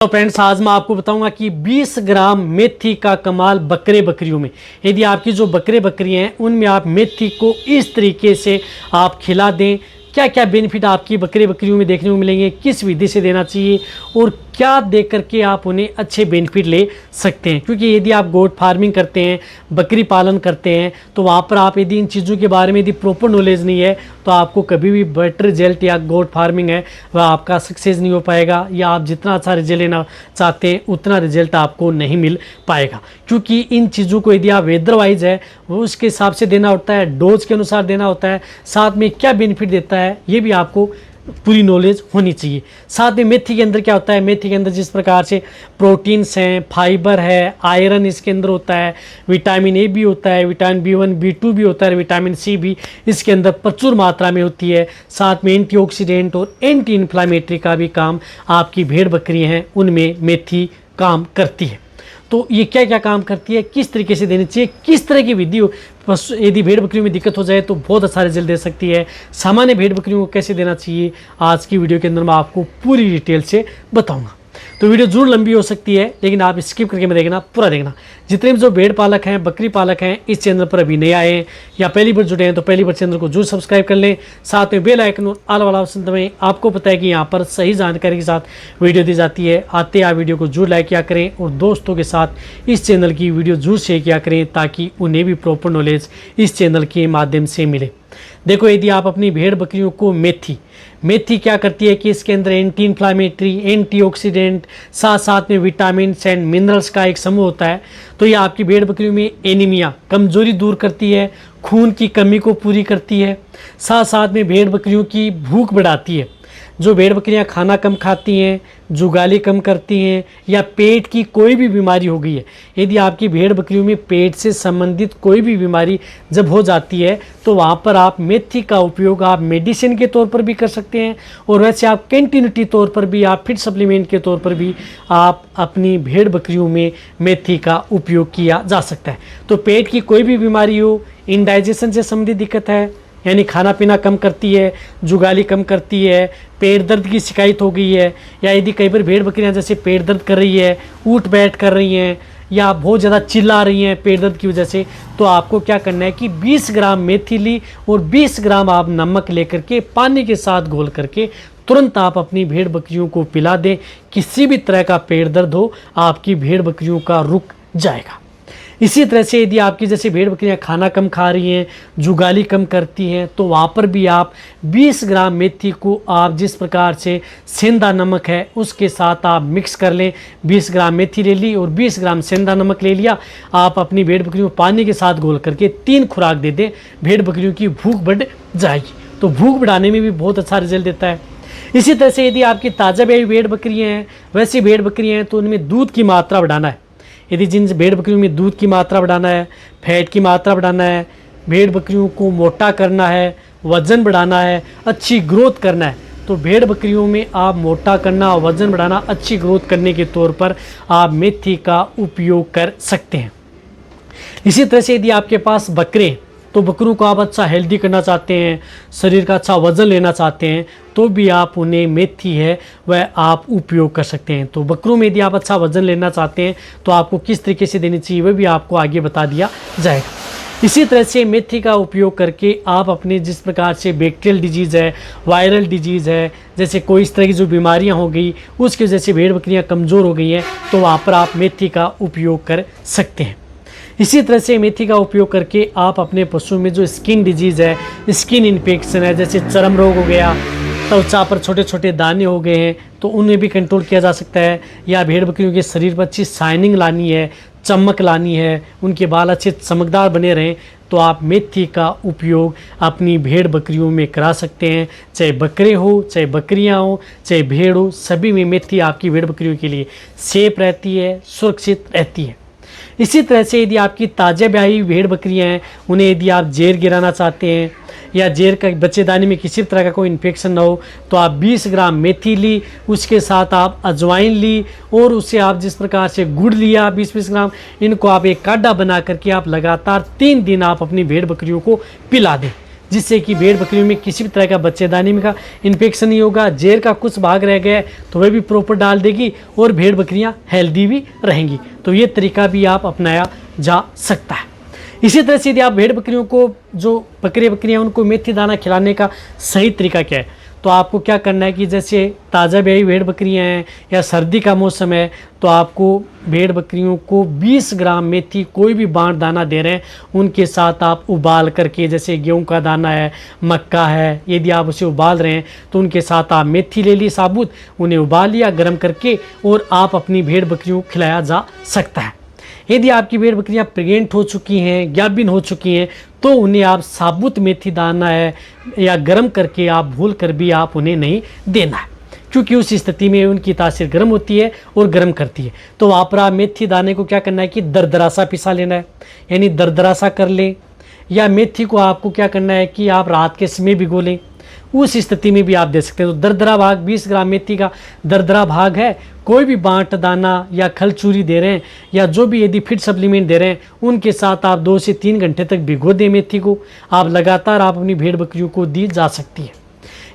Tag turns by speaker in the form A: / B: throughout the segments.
A: तो फ्रेंड्स, आज मैं आपको बताऊंगा कि 20 ग्राम मेथी का कमाल बकरे बकरियों में। यदि आपकी जो बकरे बकरियां हैं उनमें आप मेथी को इस तरीके से आप खिला दें, क्या क्या बेनिफिट आपकी बकरे बकरियों में देखने को मिलेंगे, किस विधि से देना चाहिए और क्या दे करके आप उन्हें अच्छे बेनिफिट ले सकते हैं। क्योंकि यदि आप गोट फार्मिंग करते हैं, बकरी पालन करते हैं, तो वहाँ पर आप यदि इन चीज़ों के बारे में यदि प्रॉपर नॉलेज नहीं है तो आपको कभी भी बेटर रिजल्ट या गोट फार्मिंग है वह आपका सक्सेस नहीं हो पाएगा, या आप जितना अच्छा रिजल्ट लेना चाहते हैं उतना रिजल्ट आपको नहीं मिल पाएगा। क्योंकि इन चीज़ों को यदि आप वेदर वाइज है वो उसके हिसाब से देना होता है, डोज के अनुसार देना होता है, साथ में क्या बेनिफिट देता है ये भी आपको पूरी नॉलेज होनी चाहिए। साथ में मेथी के अंदर क्या होता है, मेथी के अंदर जिस प्रकार से प्रोटीन्स हैं, फाइबर है, आयरन इसके अंदर होता है, विटामिन ए भी होता है, विटामिन B1 B2 भी होता है, विटामिन सी भी इसके अंदर प्रचुर मात्रा में होती है। साथ में एंटीऑक्सीडेंट और एंटी इन्फ्लामेटरी का भी काम आपकी भेड़ बकरियां हैं उनमें मेथी काम करती है। तो ये क्या क्या काम करती है, किस तरीके से देनी चाहिए, किस तरह की विधि यदि भेड़ बकरियों में दिक्कत हो जाए तो बहुत अच्छा रिजल्ट दे सकती है, सामान्य भेड़ बकरियों को कैसे देना चाहिए, आज की वीडियो के अंदर मैं आपको पूरी डिटेल से बताऊंगा। तो वीडियो जरूर लंबी हो सकती है लेकिन आप स्किप करके मत देखना, पूरा देखना। जितने भी जो भेड़ पालक हैं, बकरी पालक हैं, इस चैनल पर अभी नए आए हैं या पहली बार जुड़े हैं तो पहली बार चैनल को जरूर सब्सक्राइब कर लें, साथ में बेल आइकन और ऑल वाला ऑप्शन दबाएं। आपको पता है कि यहाँ पर सही जानकारी के साथ वीडियो दी जाती है। आते आप वीडियो को जरूर लाइक किया करें और दोस्तों के साथ इस चैनल की वीडियो जरूर शेयर किया करें ताकि उन्हें भी प्रॉपर नॉलेज इस चैनल के माध्यम से मिले। देखो, यदि आप अपनी भेड़ बकरियों को मेथी क्या करती है कि इसके अंदर एंटी इन्फ्लामेटरी, एंटीऑक्सीडेंट, साथ साथ में विटामिन एंड मिनरल्स का एक समूह होता है। तो ये आपकी भेड़ बकरियों में एनीमिया, कमजोरी दूर करती है, खून की कमी को पूरी करती है, साथ साथ में भेड़ बकरियों की भूख बढ़ाती है। जो भेड़ बकरियां खाना कम खाती हैं, जुगाली कम करती हैं या पेट की कोई भी बीमारी हो गई है, यदि आपकी भेड़ बकरियों में पेट से संबंधित कोई भी बीमारी जब हो जाती है तो वहाँ पर आप मेथी का उपयोग आप मेडिसिन के तौर पर भी कर सकते हैं और वैसे आप कंटिन्यूटी तौर पर भी, आप फिट सप्लीमेंट के तौर पर भी आप अपनी भेड़ बकरियों में मेथी का उपयोग किया जा सकता है। तो पेट की कोई भी बीमारी हो, इंडाइजेशन से संबंधित दिक्कत है यानी खाना पीना कम करती है, जुगाली कम करती है, पेट दर्द की शिकायत हो गई है, या यदि कई बार भेड़ बकरियां जैसे पेट दर्द कर रही है, उठ बैठ कर रही हैं या बहुत ज़्यादा चिल्ला रही हैं पेट दर्द की वजह से, तो आपको क्या करना है कि 20 ग्राम मेथी ली और 20 ग्राम आप नमक लेकर के पानी के साथ घोल करके तुरंत आप अपनी भेड़ बकरियों को पिला दें। किसी भी तरह का पेट दर्द हो आपकी भेड़ बकरियों का रुक जाएगा। इसी तरह से यदि आपकी जैसे भेड़ बकरियां खाना कम खा रही हैं, जुगाली कम करती हैं, तो वहाँ पर भी आप 20 ग्राम मेथी को आप जिस प्रकार से सेंधा नमक है उसके साथ आप मिक्स कर लें। 20 ग्राम मेथी ले ली और 20 ग्राम सेंधा नमक ले लिया, आप अपनी भेड़ बकरियों को पानी के साथ घोल करके 3 खुराक दे दें, भेड़ बकरियों की भूख बढ़ जाएगी। तो भूख बढ़ाने में भी बहुत अच्छा रिजल्ट देता है। इसी तरह से यदि आपकी ताज़ा ब्याई भेड़ बकरियाँ हैं, वैसी भेड़ बकरियाँ हैं तो उनमें दूध की मात्रा बढ़ाना है। यदि जिन भेड़ बकरियों में दूध की मात्रा बढ़ाना है, फैट की मात्रा बढ़ाना है, भेड़ बकरियों को मोटा करना है, वज़न बढ़ाना है, अच्छी ग्रोथ करना है, तो भेड़ बकरियों में आप मोटा करना, वज़न बढ़ाना, अच्छी ग्रोथ करने के तौर पर आप मेथी का उपयोग कर सकते हैं। इसी तरह से यदि आपके पास बकरे तो बकरों को आप अच्छा हेल्दी करना चाहते हैं, शरीर का अच्छा वज़न लेना चाहते हैं, तो भी आप उन्हें मेथी है वह आप उपयोग कर सकते हैं। तो बकरों में यदि आप अच्छा वज़न लेना चाहते हैं तो आपको किस तरीके से देनी चाहिए वह भी आपको आगे बता दिया जाएगा। इसी तरह से मेथी का उपयोग करके आप अपने जिस प्रकार से बैक्टीरियल डिजीज़ है, वायरल डिजीज़ है, जैसे कोई इस तरह की जो बीमारियां हो गई उसकी वजह से भेड़ बकरियां कमज़ोर हो गई हैं, तो वहाँ पर आप मेथी का उपयोग कर सकते हैं। इसी तरह से मेथी का उपयोग करके आप अपने पशु में जो स्किन डिजीज़ है, स्किन इन्फेक्शन है, जैसे चर्म रोग हो गया, त्वचा पर छोटे छोटे दाने हो गए हैं, तो उन्हें भी कंट्रोल किया जा सकता है। या भेड़ बकरियों के शरीर पर अच्छी शाइनिंग लानी है, चमक लानी है, उनके बाल अच्छे चमकदार बने रहें, तो आप मेथी का उपयोग अपनी भेड़ बकरियों में करा सकते हैं। चाहे बकरे हो, चाहे बकरियां हो, चाहे भेड़ हो, सभी में मेथी आपकी भेड़ बकरियों के लिए सेफ रहती है, सुरक्षित रहती है। इसी तरह से यदि आपकी ताज़ा ब्याही भेड़ बकरियां हैं, उन्हें यदि आप जेर गिराना चाहते हैं या जेर का बच्चेदानी में किसी तरह का कोई इन्फेक्शन ना हो, तो आप 20 ग्राम मेथी ली, उसके साथ आप अजवाइन ली और उससे आप जिस प्रकार से गुड़ लिया 20-20 ग्राम, इनको आप एक काढ़ा बना करके आप लगातार 3 दिन आप अपनी भेड़ बकरियों को पिला दें। जिससे कि भेड़ बकरियों में किसी भी तरह का बच्चेदानी में का इन्फेक्शन नहीं होगा। जेर का कुछ भाग रह गया है तो वह भी प्रॉपर डाल देगी और भेड़ बकरियां हेल्दी भी रहेंगी। तो ये तरीका भी आप अपनाया जा सकता है। इसी तरह से यदि आप भेड़ बकरियों को, जो बकरियां उनको मेथी दाना खिलाने का सही तरीका क्या है, तो आपको क्या करना है कि जैसे ताज़ा ब्याई भेड़ बकरियां हैं या सर्दी का मौसम है, तो आपको भेड़ बकरियों को 20 ग्राम मेथी, कोई भी बांट दाना दे रहे हैं उनके साथ आप उबाल करके, जैसे गेहूं का दाना है, मक्का है, यदि आप उसे उबाल रहे हैं तो उनके साथ आप मेथी ले ली साबुत, उन्हें उबाल लिया गर्म करके और आप अपनी भेड़ बकरियों को खिलाया जा सकता है। यदि आपकी भेड़ बकरियां प्रेग्नेंट हो चुकी हैं, गाभिन हो चुकी हैं, तो उन्हें आप साबुत मेथी दाना है या गर्म करके आप भूल कर भी आप उन्हें नहीं देना है, क्योंकि उस स्थिति में उनकी तासीर गर्म होती है और गर्म करती है। तो वहाँ पर आप मेथी दाने को क्या करना है कि दरदरा सा पिसा लेना है, यानी दरदरा सा कर लें, या मेथी को आपको क्या करना है कि आप रात के समय भिगो लें, उस स्थिति में भी आप दे सकते हैं। तो दरदरा भाग 20 ग्राम मेथी का दरदरा भाग है, कोई भी बांट दाना या खल चूरी दे रहे हैं या जो भी यदि फिट सप्लीमेंट दे रहे हैं उनके साथ आप 2 से 3 घंटे तक भिगो दें मेथी को। आप लगातार आप अपनी भेड़ बकरियों को दी जा सकती है।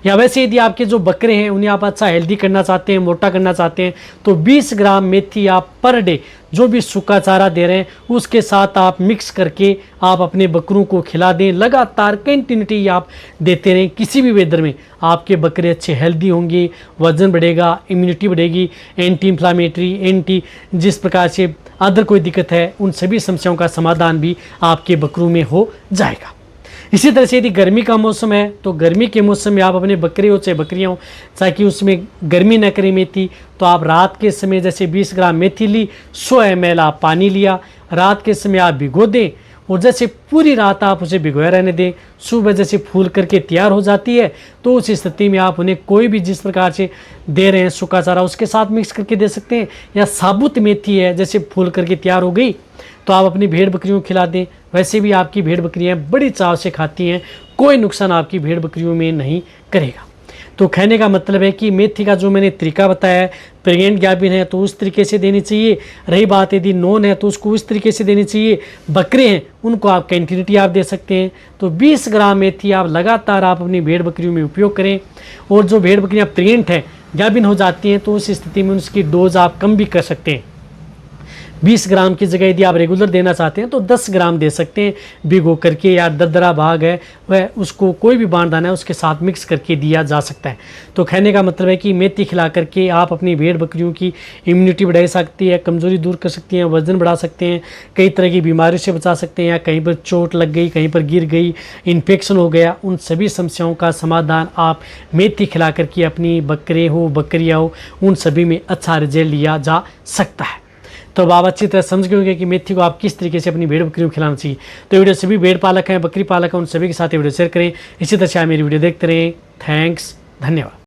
A: या वैसे यदि आपके जो बकरे हैं उन्हें आप अच्छा हेल्दी करना चाहते हैं, मोटा करना चाहते हैं, तो 20 ग्राम मेथी आप पर डे जो भी सूखा चारा दे रहे हैं उसके साथ आप मिक्स करके आप अपने बकरों को खिला दें। लगातार कंटिन्यूटी आप देते रहें, किसी भी वेदर में आपके बकरे अच्छे हेल्दी होंगे, वजन बढ़ेगा, इम्यूनिटी बढ़ेगी, एंटी इन्फ्लामेटरी, एंटी जिस प्रकार से अदर कोई दिक्कत है उन सभी समस्याओं का समाधान भी आपके बकरों में हो जाएगा। इसी तरह से यदि गर्मी का मौसम है तो गर्मी के मौसम में आप अपने बकरे हो चाहे बकरियाँ हो, ताकि उसमें गर्मी न करे मेथी, तो आप रात के समय जैसे 20 ग्राम मेथी ली, 100 ml आप पानी लिया, रात के समय आप भिगो दें और जैसे पूरी रात आप उसे भिगोए रहने दें। सुबह जैसे फूल करके तैयार हो जाती है तो उस स्थिति में आप उन्हें कोई भी जिस प्रकार से दे रहे हैं सूखा चारा उसके साथ मिक्स करके दे सकते हैं, या साबुत मेथी है जैसे फूल करके तैयार हो गई तो आप अपनी भेड़ बकरियों को खिला दें। वैसे भी आपकी भेड़ बकरियां बड़ी चाव से खाती हैं, कोई नुकसान आपकी भेड़ बकरियों में नहीं करेगा। तो कहने का मतलब है कि मेथी का जो मैंने तरीका बताया है, प्रेग्नेंट गाभिन है तो उस तरीके से देनी चाहिए, रही बात यदि नॉन है तो उसको उस तरीके से देनी चाहिए, बकरे हैं उनको आप कंटिन्यूटी आप दे सकते हैं। तो 20 ग्राम मेथी आप लगातार आप अपनी भेड़ बकरियों में उपयोग करें। और जो भेड़ बकरियाँ प्रेग्नेंट हैं, गाभिन हो जाती हैं, तो उस स्थिति में उसकी डोज आप कम भी कर सकते हैं। 20 ग्राम की जगह यदि आप रेगुलर देना चाहते हैं तो 10 ग्राम दे सकते हैं भिगो करके, या दरदरा भाग है वह उसको कोई भी बांट दाना है उसके साथ मिक्स करके दिया जा सकता है। तो कहने का मतलब है कि मेथी खिला करके आप अपनी भेड़ बकरियों की इम्यूनिटी बढ़ा सकती है, कमज़ोरी दूर कर सकती हैं, वजन बढ़ा सकते हैं, कई तरह की बीमारियों से बचा सकते हैं, या कहीं पर चोट लग गई, कहीं पर गिर गई, इन्फेक्शन हो गया, उन सभी समस्याओं का समाधान आप मेथी खिला करके अपनी बकरे हो बकरियाँ हो उन सभी में अच्छा रिजल्ट लिया जा सकता है। तो अब आप अच्छी तरह समझ गए होंगे कि मेथी को आप किस तरीके से अपनी भेड़ बकरियों को खिलाना चाहिए। तो वीडियो सभी भेड़ पालक हैं, बकरी पालक हैं, उन सभी के साथ वीडियो शेयर करें। इसी तरह से आप मेरी वीडियो देखते रहें। थैंक्स, धन्यवाद।